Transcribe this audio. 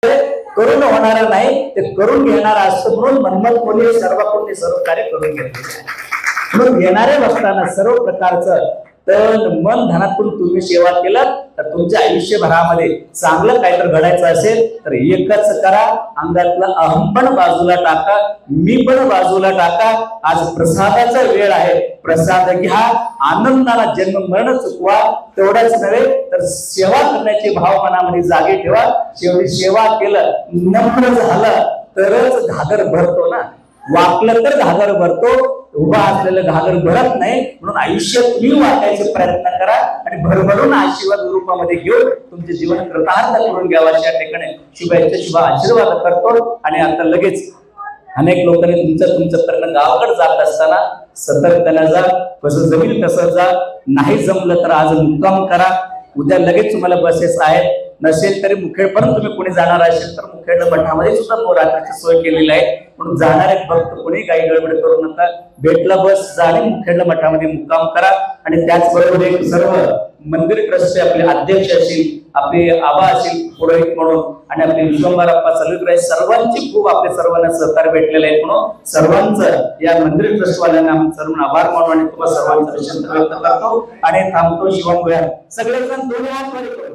करून होणार नाही, ते करून घेणार असतं. म्हणून मनमत कोणी सर्व कार्य करून घेतले. म्हणून येणाऱ्या असताना सर्व प्रकारचं तन मन धनातून तुम्ही सेवा केलं तर तुमच्या आयुष्यभरामध्ये चांगलं काहीतरी घडायचं असेल तर एकच करा, अंगातला अहम पण बाजूला टाका, मी पण बाजूला टाका. आज प्रसादाचा वेळ आहे, प्रसाद घ्या, आनंदाला जन्म मरण चुकवा. तेवढंच नव्हे तर सेवा करण्याचे भाव मनामध्ये जागे ठेवा. शेवटी सेवा केलं, नम्र झालं तरच घागर भरतो ना. वाकलं तर घागर भरतो, उभा असलेलं घागर भरत नाही. म्हणून आयुष्य तुम्ही वाटायचे प्रयत्न करा आणि भरभरून आशीर्वाद रूपामध्ये घेऊन तुमचे जीवन कृतार्थ करून घ्यावा. अशा ठिकाणी शुभ आशीर्वाद करतो. आणि आता लगेच अनेक लोकांनी तुमचं करणं गावाकडे जात असताना सतर्कतेने जा. कसं जमील तसं जा. नाही जमलं तर आज मुक्काम करा. उद्या लगेच तुम्हाला बसेस आहेत. नसेल तरी मुखेडपर्यंत तुम्ही कोणी जाणार असेल तर मुखेड मठामध्ये सुद्धा रात्रीची सोय केलेली आहे. म्हणून जाणारे भक्त कोणी काही गडबड करू नका. भेटला बस जाणे मुखेड मठामध्ये मुक्काम करा. आणि त्याचबरोबर एक सर्व मंदिर ट्रस्टचे आपले अध्यक्ष असतील, आपले आबा असतील पुरोहित म्हणून, आणि आपले विश्वंभरप्पा सलुकराय, सर्वांची खूप आपले सर्वांना सहकार्य भेटलेले आहे. म्हणून सर्वांचं या मंदिर ट्रस्टवाल्यांना सर्व आभार मानून आणि तुम्हाला सर्वांचं व्यक्त करतो आणि थांबतो. शिवम सगळेजण दोन्ही हात वर करू.